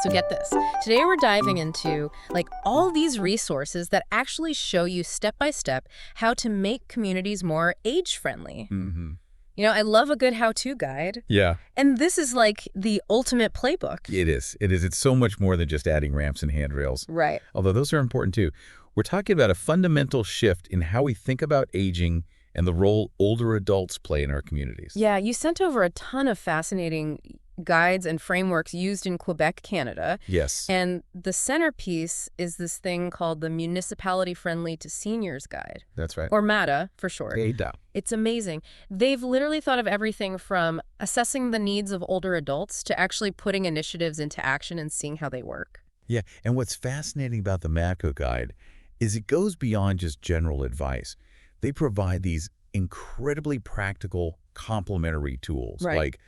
so get this. Today we're diving into all these resources that actually show you step by step how to make communities more age-friendly. Mm-hmm. I love a good how-to guide. Yeah. And this is like the ultimate playbook. It is. It's so much more than just adding ramps and handrails. Right. Although those are important too. We're talking about a fundamental shift in how we think about aging and the role older adults play in our communities. Yeah, you sent over a ton of fascinating guides and frameworks used in Quebec, Canada. Yes. And the centerpiece is this thing called the Municipality Friendly to Seniors Guide. That's right. Or MADA, for short. MADA. It's amazing. They've literally thought of everything from assessing the needs of older adults to actually putting initiatives into action and seeing how they work. Yeah, and what's fascinating about the MADA guide is it goes beyond just general advice. They provide these incredibly practical, complementary tools, like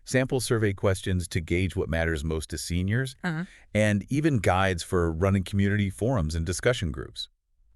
sample survey questions to gauge what matters most to seniors, and even guides for running community forums and discussion groups.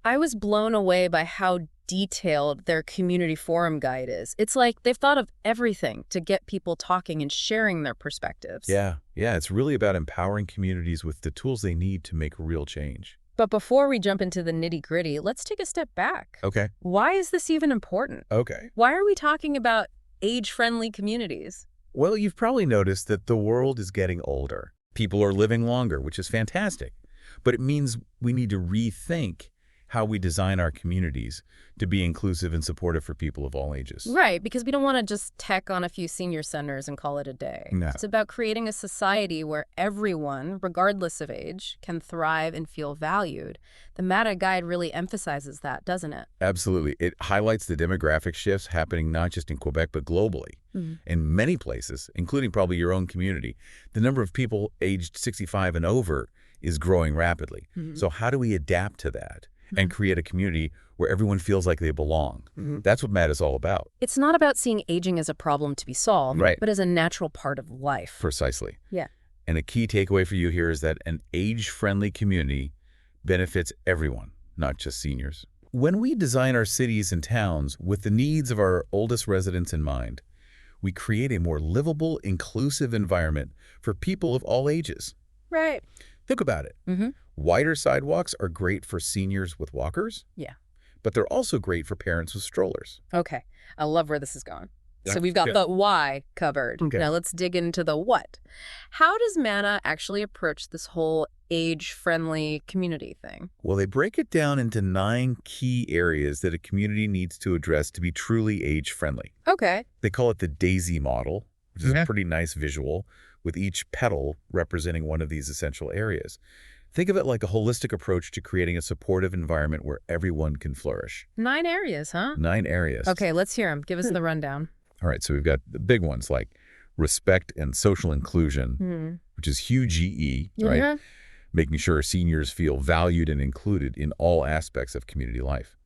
I was blown away by how detailed their community forum guide is. It's like they've thought of everything to get people talking and sharing their perspectives. Yeah, it's really about empowering communities with the tools they need to make real change. But before we jump into the nitty-gritty, let's take a step back. Okay. Why is this even important? Okay. Why are we talking about age-friendly communities? Well, you've probably noticed that the world is getting older. People are living longer, which is fantastic. But it means we need to rethink how we design our communities to be inclusive and supportive for people of all ages. Right, because we don't want to just tack on a few senior centers and call it a day. No. It's about creating a society where everyone, regardless of age, can thrive and feel valued. The MADA guide really emphasizes that, doesn't it? Absolutely. It highlights the demographic shifts happening not just in Quebec, but globally. In many places, including probably your own community, the number of people aged 65 and over is growing rapidly. So how do we adapt to that and create a community where everyone feels like they belong? That's what MADA is all about. It's not about seeing aging as a problem to be solved, but as a natural part of life. Precisely. Yeah. And a key takeaway for you here is that an age-friendly community benefits everyone, not just seniors. When we design our cities and towns with the needs of our oldest residents in mind, we create a more livable, inclusive environment for people of all ages. Right. Think about it. Wider sidewalks are great for seniors with walkers. Yeah. But they're also great for parents with strollers. Okay. I love where this is going. Yeah. So we've got the why covered. Okay. Now let's dig into the what. How does MADA actually approach this whole age-friendly community thing? Well, they break it down into 9 key areas that a community needs to address to be truly age-friendly. Okay. They call it the DAISY model, which is a pretty nice visual, with each petal representing one of these essential areas. Think of it like a holistic approach to creating a supportive environment where everyone can flourish. 9 areas, huh? 9 areas. Okay, let's hear them. Give us the rundown. All right, so we've got the big ones like respect and social inclusion, which is huge GE, right? Making sure seniors feel valued and included in all aspects of community life.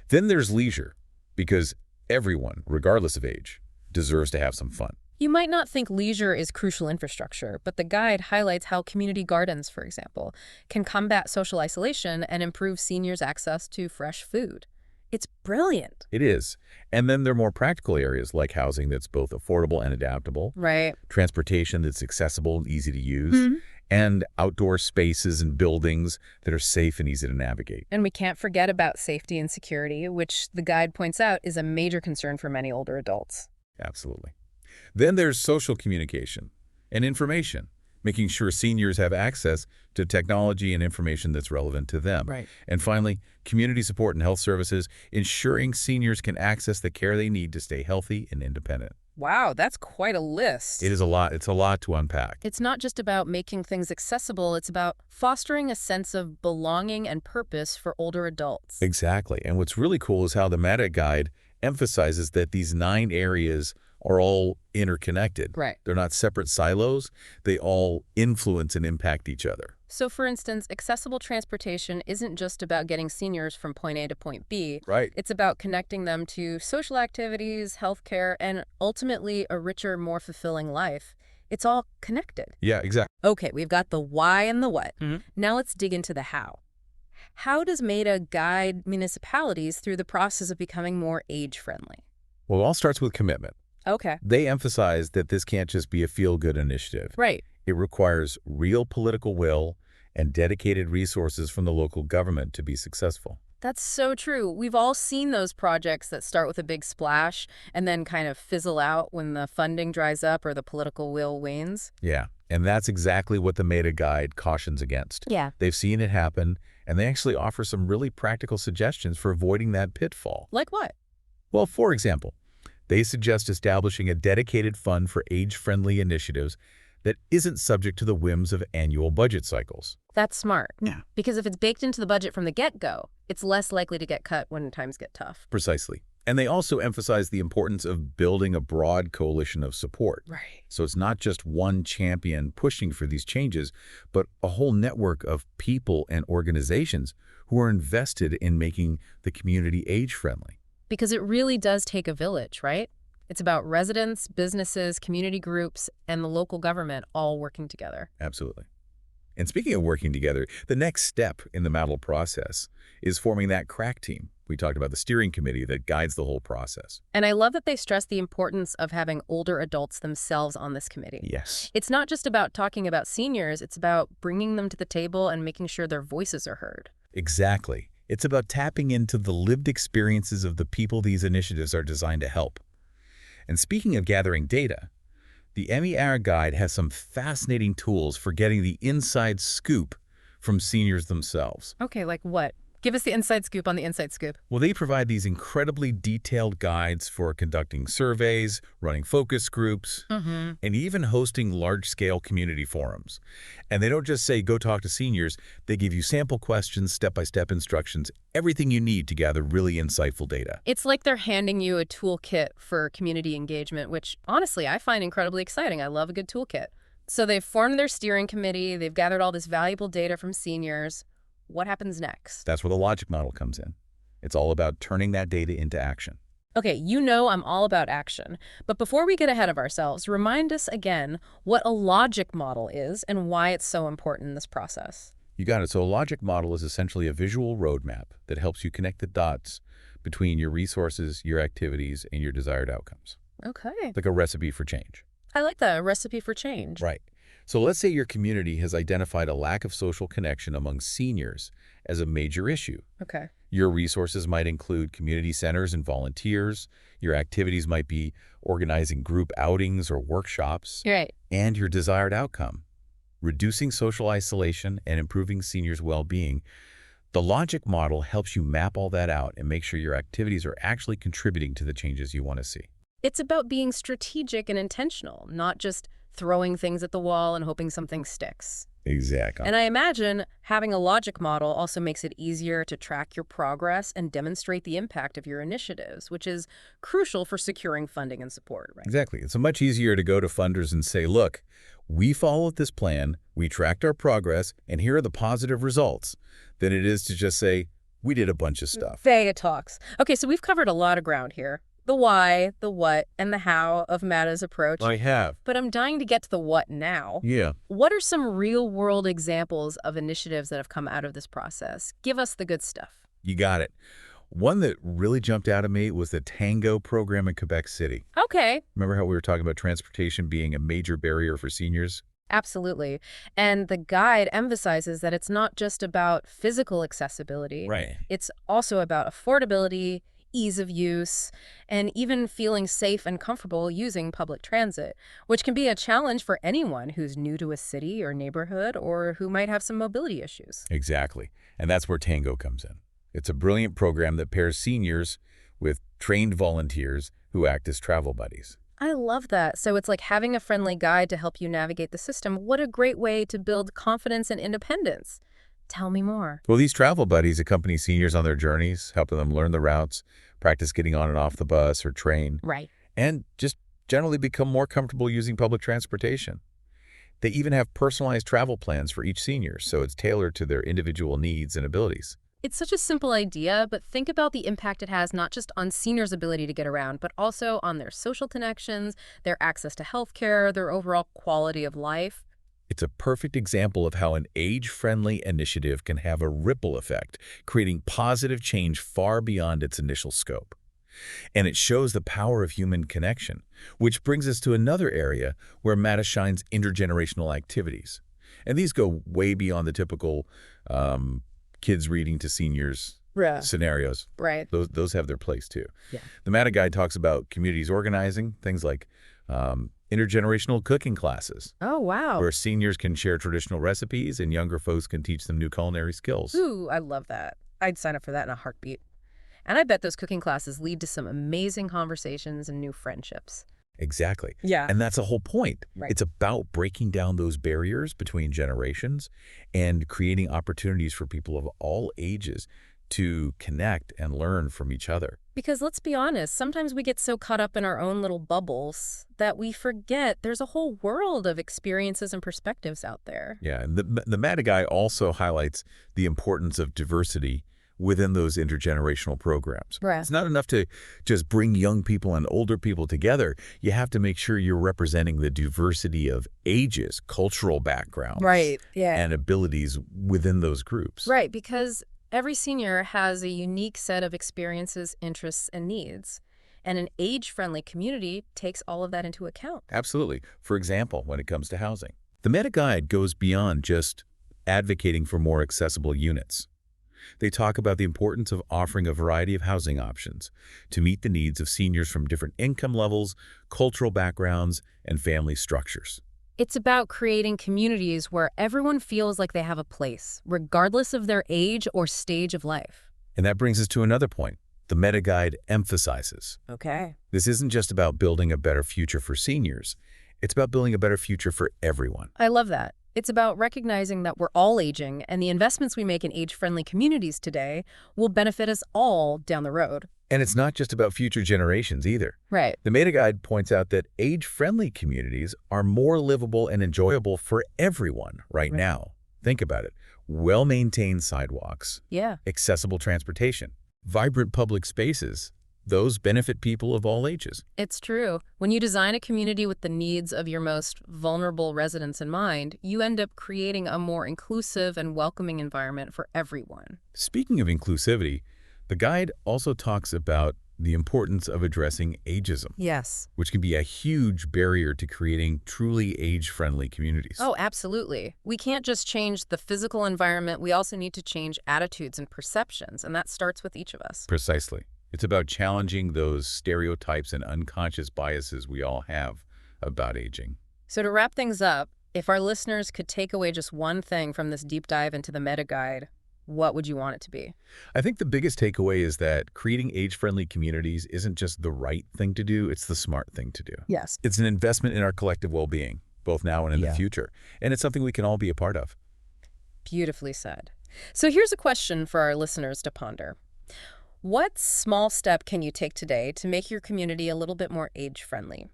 Then there's leisure, because everyone, regardless of age, deserves to have some fun. You might not think leisure is crucial infrastructure, but the guide highlights how community gardens, for example, can combat social isolation and improve seniors' access to fresh food. It's brilliant. It is. And then there are more practical areas like housing that's both affordable and adaptable. Right. Transportation that's accessible and easy to use. And outdoor spaces and buildings that are safe and easy to navigate. And we can't forget about safety and security, which the guide points out is a major concern for many older adults. Absolutely. Then there's social communication and information, making sure seniors have access to technology and information that's relevant to them. Right. And finally, community support and health services, ensuring seniors can access the care they need to stay healthy and independent. Wow, that's quite a list. It is a lot. It's a lot to unpack. It's not just about making things accessible, it's about fostering a sense of belonging and purpose for older adults. Exactly. And what's really cool is how the MADA guide emphasizes that these 9 areas are all interconnected. Right. They're not separate silos. They all influence and impact each other. So, for instance, accessible transportation isn't just about getting seniors from point A to point B. Right. It's about connecting them to social activities, healthcare, and ultimately a richer, more fulfilling life. It's all connected. Yeah, exactly. Okay, we've got the why and the what. Now let's dig into the how. How does MADA guide municipalities through the process of becoming more age-friendly? Well, it all starts with commitment. Okay. They emphasize that this can't just be a feel-good initiative. Right. It requires real political will and dedicated resources from the local government to be successful. That's so true. We've all seen those projects that start with a big splash and then kind of fizzle out when the funding dries up or the political will wanes. Yeah, and that's exactly what the MADA Guide cautions against. Yeah. They've seen it happen, and they actually offer some really practical suggestions for avoiding that pitfall. Like what? Well, for example, they suggest establishing a dedicated fund for age-friendly initiatives that isn't subject to the whims of annual budget cycles. That's smart. Yeah. Because if it's baked into the budget from the get-go, it's less likely to get cut when times get tough. Precisely. And they also emphasize the importance of building a broad coalition of support. Right. So it's not just one champion pushing for these changes, but a whole network of people and organizations who are invested in making the community age-friendly. Because it really does take a village, right? It's about residents, businesses, community groups, and the local government all working together. Absolutely. And speaking of working together, the next step in the MADA process is forming that crack team. We talked about the steering committee that guides the whole process. And I love that they stress the importance of having older adults themselves on this committee. Yes. It's not just about talking about seniors, it's about bringing them to the table and making sure their voices are heard. Exactly. It's about tapping into the lived experiences of the people these initiatives are designed to help. And speaking of gathering data, the MADA Guide has some fascinating tools for getting the inside scoop from seniors themselves. Okay, like what? Give us the inside scoop on the inside scoop. Well, they provide these incredibly detailed guides for conducting surveys, running focus groups, and even hosting large-scale community forums. And they don't just say, go talk to seniors. They give you sample questions, step-by-step instructions, everything you need to gather really insightful data. It's like they're handing you a toolkit for community engagement, which honestly I find incredibly exciting. I love a good toolkit. So they've formed their steering committee. They've gathered all this valuable data from seniors. What happens next? That's where the logic model comes in. It's all about turning that data into action. Okay, you know I'm all about action. But before we get ahead of ourselves, remind us again what a logic model is and why it's so important in this process. You got it. So a logic model is essentially a visual roadmap that helps you connect the dots between your resources, your activities, and your desired outcomes. Okay. Like a recipe for change. I like that, a recipe for change. Right. So let's say your community has identified a lack of social connection among seniors as a major issue. Okay. Your resources might include community centers and volunteers. Your activities might be organizing group outings or workshops. Right. And your desired outcome, reducing social isolation and improving seniors' well-being. The logic model helps you map all that out and make sure your activities are actually contributing to the changes you want to see. It's about being strategic and intentional, not just throwing things at the wall and hoping something sticks. Exactly. And I imagine having a logic model also makes it easier to track your progress and demonstrate the impact of your initiatives, which is crucial for securing funding and support, right? Exactly. It's much easier to go to funders and say, look, we followed this plan, we tracked our progress, and here are the positive results, than it is to just say, we did a bunch of stuff. Vega talks. Okay, so we've covered a lot of ground here. The why, the what, and the how of MADA's approach. I have. But I'm dying to get to the what now. Yeah. What are some real-world examples of initiatives that have come out of this process? Give us the good stuff. You got it. One that really jumped out at me was the Tango program in Quebec City. Okay. Remember how we were talking about transportation being a major barrier for seniors? Absolutely. And the guide emphasizes that it's not just about physical accessibility. Right. It's also about affordability, ease of use, and even feeling safe and comfortable using public transit, which can be a challenge for anyone who's new to a city or neighborhood or who might have some mobility issues. Exactly. And that's where Tango comes in. It's a brilliant program that pairs seniors with trained volunteers who act as travel buddies. I love that. So it's like having a friendly guide to help you navigate the system. What a great way to build confidence and independence. Tell me more. Well, these travel buddies accompany seniors on their journeys, helping them learn the routes, practice getting on and off the bus or train, Right. and just generally become more comfortable using public transportation. They even have personalized travel plans for each senior, so it's tailored to their individual needs and abilities. It's such a simple idea, but think about the impact it has not just on seniors' ability to get around, but also on their social connections, their access to healthcare, their overall quality of life. It's a perfect example of how an age-friendly initiative can have a ripple effect, creating positive change far beyond its initial scope. And it shows the power of human connection, which brings us to another area where MADA shines: intergenerational activities. And these go way beyond the typical kids reading to seniors scenarios. Right. Those have their place too. Yeah. The MADA Guide talks about communities organizing, things like intergenerational cooking classes. Oh, wow. Where seniors can share traditional recipes and younger folks can teach them new culinary skills. Ooh, I love that. I'd sign up for that in a heartbeat. And I bet those cooking classes lead to some amazing conversations and new friendships. Exactly. Yeah. And that's the whole point. Right. It's about breaking down those barriers between generations and creating opportunities for people of all ages to connect and learn from each other. Because let's be honest, sometimes we get so caught up in our own little bubbles that we forget there's a whole world of experiences and perspectives out there. Yeah, and the MADA Guy also highlights the importance of diversity within those intergenerational programs. Right. It's not enough to just bring young people and older people together. You have to make sure you're representing the diversity of ages, cultural backgrounds, Right. Yeah. and abilities within those groups. Right, because every senior has a unique set of experiences, interests, and needs. And an age-friendly community takes all of that into account. Absolutely. For example, when it comes to housing, the MADA Guide goes beyond just advocating for more accessible units. They talk about the importance of offering a variety of housing options to meet the needs of seniors from different income levels, cultural backgrounds, and family structures. It's about creating communities where everyone feels like they have a place, regardless of their age or stage of life. And that brings us to another point. The MADA Guide emphasizes Okay. this isn't just about building a better future for seniors. It's about building a better future for everyone. I love that. It's about recognizing that we're all aging, and the investments we make in age-friendly communities today will benefit us all down the road. And it's not just about future generations either. Right. The MADA Guide points out that age-friendly communities are more livable and enjoyable for everyone right now. Think about it. Well-maintained sidewalks, Yeah. accessible transportation, vibrant public spaces. Those benefit people of all ages. It's true. When you design a community with the needs of your most vulnerable residents in mind, you end up creating a more inclusive and welcoming environment for everyone. Speaking of inclusivity, the guide also talks about the importance of addressing ageism, Yes. which can be a huge barrier to creating truly age-friendly communities. Oh, absolutely. We can't just change the physical environment. We also need to change attitudes and perceptions, and that starts with each of us. Precisely. It's about challenging those stereotypes and unconscious biases we all have about aging. So to wrap things up, if our listeners could take away just one thing from this deep dive into the MADA Guide, what would you want it to be? I think the biggest takeaway is that creating age-friendly communities isn't just the right thing to do, it's the smart thing to do. Yes. It's an investment in our collective well-being, both now and in the future, and it's something we can all be a part of. Beautifully said. So here's a question for our listeners to ponder. What small step can you take today to make your community a little bit more age-friendly?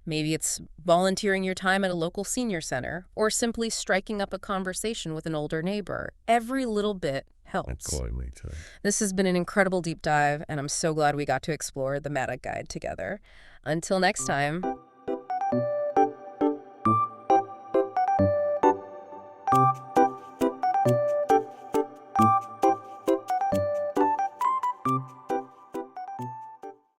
Maybe it's volunteering your time at a local senior center or simply striking up a conversation with an older neighbor. Every little bit helps. This has been an incredible deep dive, and I'm so glad we got to explore the MADA Guide together. Until next time.